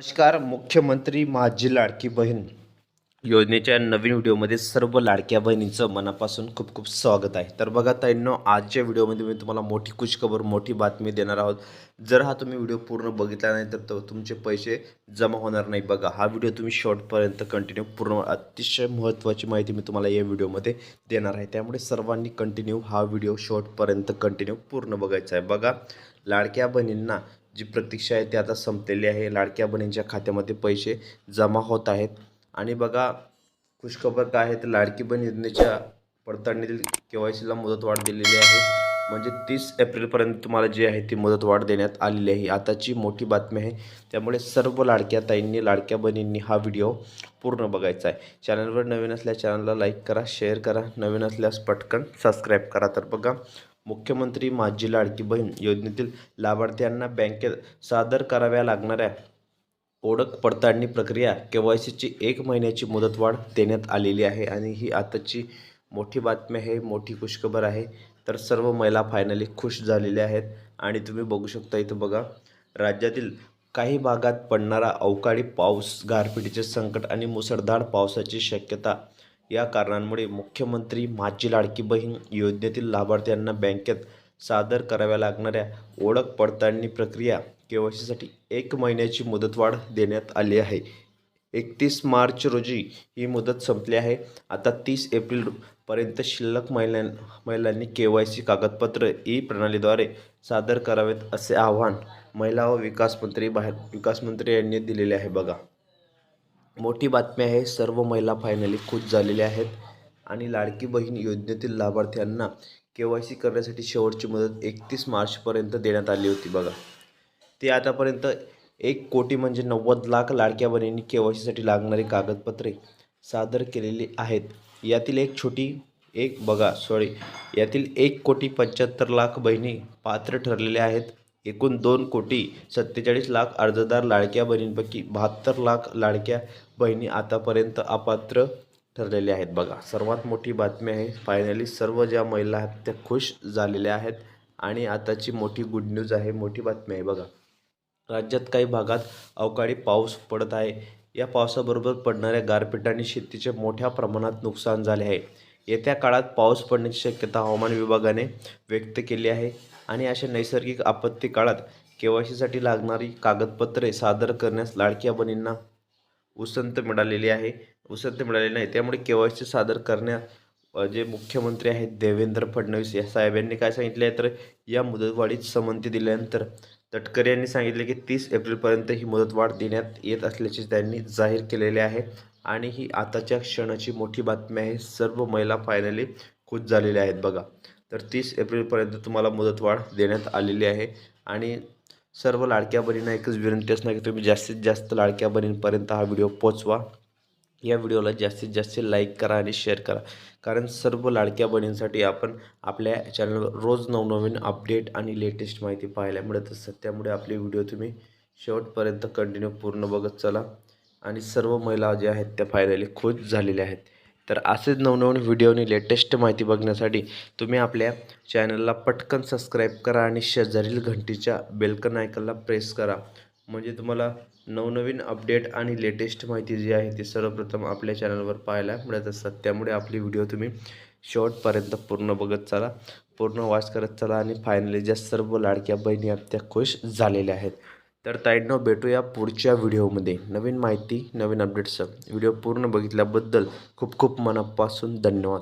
नमस्कार. मुख्यमंत्री माझी लाडकी बहीण योजनेच्या नवीन व्हिडिओमध्ये सर्व लाडक्या बहिणींचं मनापासून खूप खूप स्वागत आहे. तर बघा ताईंनो, आजच्या व्हिडिओमध्ये मी तुम्हाला मोठी खुशखबर, मोठी बातमी देणार आहोत. जर हा तुम्ही व्हिडिओ पूर्ण बघितला नाही तर तुमचे पैसे जमा होणार नाही. बघा, हा व्हिडिओ तुम्ही शेवटपर्यंत कंटिन्यू पूर्ण, अतिशय महत्त्वाची माहिती मी तुम्हाला या व्हिडिओमध्ये देणार आहे. त्यामुळे सर्वांनी कंटिन्यू हा व्हिडिओ शेवटपर्यंत कंटिन्यू पूर्ण बघायचा आहे. बघा, लाडक्या बहिणींना जी प्रतीक्षा आहे ती आता संपलेली आहे. लाडक्या बहिणींच्या खात्यामध्ये पैसे जमा होत आहेत. आणि बघा, खुशखबर काय आहे तर लाडकी बहीण योजनेच्या पडताळणीतील KYCला मुदतवाढ दिलेली आहे. म्हणजे 30 एप्रिलपर्यंत तुम्हाला जी आहे ती मुदतवाढ देण्यात आलेली आहे. आताची मोठी बातमी आहे. त्यामुळे सर्व लाडक्या ताईंनी, लाडक्या बहिणींनी हा व्हिडिओ पूर्ण बघायचा आहे. चॅनलवर नवीन असल्यास चॅनलला लाईक करा, शेअर करा, नवीन असल्यास पटकन सबस्क्राईब करा. तर बघा, मुख्यमंत्री माझी लाडकी बहीण योजनेतील लाभार्थ्यांना बँकेत सादर कराव्या लागणाऱ्या ओळख पडताळणी प्रक्रिया KYCची 1 महिन्याची मुदतवाढ देण्यात आलेली आहे. आणि ही आताची मोठी बातमी आहे, मोठी खुशखबर आहे. तर सर्व महिला फायनली खुश झालेल्या आहेत. आणि तुम्ही बघू शकता इथं बघा, राज्यातील काही भागात पडणारा अवकाळी पाऊस, गारपिटीचे संकट आणि मुसळधार पावसाची शक्यता या कारणांमुळे मुख्यमंत्री माझी लाडकी बहीण योजनेतील लाभार्थ्यांना बँकेत सादर कराव्या लागणाऱ्या ओळख पडताळणी प्रक्रिया KYCसाठी 1 महिन्याची मुदतवाढ देण्यात आली आहे. 31 मार्च रोजी ही मुदत संपली आहे. आता 30 एप्रिलपर्यंत शिल्लक महिलांनी KYC कागदपत्र प्रणालीद्वारे सादर करावेत, असे आवाहन महिला व विकास मंत्री यांनी दिलेले आहे. बघा, मोठी बातमी आहे. सर्व महिला फायनली खुश झालेल्या आहेत. आणि लाडकी बहीण योजनेतील लाभार्थ्यांना KYC करण्यासाठी शेवटची मुदत 31 मार्चपर्यंत देण्यात आली होती. बघा, ते आतापर्यंत 1 कोटी म्हणजे 90 लाख लाडक्या बहिणींनी KYCसाठी लागणारी कागदपत्रे सादर केलेली आहेत. यातील यातील 1 कोटी 75 लाख बहिणी पात्र ठरलेल्या आहेत. एकूण 2 कोटी 47 लाख अर्जदार लाडक्या बहिणींपैकी 72 लाख लाडक्या बहिणी आतापर्यंत अपात्र ठरलेल्या आहेत. बघा, सर्वात मोठी बातमी आहे. फायनली सर्व ज्या महिला आहेत त्या खुश झालेल्या आहेत. आणि आताची मोठी गुड न्यूज आहे, मोठी बातमी आहे. बघा, राज्यात काही भागात अवकाळी पाऊस पडत आहे. या पावसाबरोबर पडणाऱ्या गारपिटाने शेतीचे मोठ्या प्रमाणात नुकसान झाले आहे. येत्या काळात पाऊस पडण्याची शक्यता हवामान विभागाने व्यक्त केली आहे. आणि अशा नैसर्गिक आपत्ती काळात KYCसाठी लागणारी कागदपत्रे सादर करण्यास लाडक्या बहिणींना उसंत मिळालेली नाही. त्यामुळे KYC सादर जे मुख्यमंत्री आहेत देवेंद्र फडणवीस या साहेबांनी काय सांगितले आहे तर या मुदतवाढीत संमती दिल्यानंतर तटकरे यांनी सांगितले की 30 एप्रिलपर्यंत ही मुदतवाढ देण्यात येत असल्याचे त्यांनी जाहीर केलेले आहे. आणि ही आताच्या क्षणाची मोठी बातमी आहे. सर्व महिला फायनली खुश झालेल्या आहेत. बघा, तर 30 एप्रिलपर्यंत तुम्हाला मुदतवाढ देण्यात आलेली आहे. आणि सर्व लाडक्या बहिणींना एकच विनंती असणार की तुम्ही जास्तीत जास्त लाडक्या बहिणींपर्यंत हा व्हिडिओ पोचवा. या व्हिडिओला जास्तीत जास्त लाईक करा आणि शेअर करा. कारण सर्व लाडक्या बहिणींसाठी आपण आपल्या चॅनलवर रोज नवनवीन अपडेट आणि लेटेस्ट माहिती पाहायला मिळत असतात. त्यामुळे आपले व्हिडिओ तुम्ही शेवटपर्यंत कंटिन्यू पूर्ण बघत चला. आणि सर्व महिला ज्या आहेत त्या फायनली खुश झालेल्या आहेत. तर असेच नवनवीन व्हिडिओ आणि लेटेस्ट माहिती बघण्यासाठी तुम्ही आपल्या चॅनलला पटकन सबस्क्राईब करा आणि शेजारील घंटीच्या बेलकन आयकॉनला प्रेस करा. म्हणजे तुम्हाला नवनवीन अपडेट आणि लेटेस्ट माहिती जी आहे ती सर्वप्रथम आपल्या चॅनलवर पाहायला मिळत असतात. त्यामुळे आपली व्हिडिओ तुम्ही शेवटपर्यंत पूर्ण बघत चला, पूर्ण वॉच करत चला. आणि फायनली ज्या सर्व लाडक्या बहिणी आहेत त्या खुश झालेल्या आहेत. तर ताईंनो, भेटूया पुढच्या व्हिडिओमध्ये नवीन माहिती, नवीन अपडेट्स. व्हिडिओ पूर्ण बघितल्याबद्दल खूप खूप मनापासून धन्यवाद.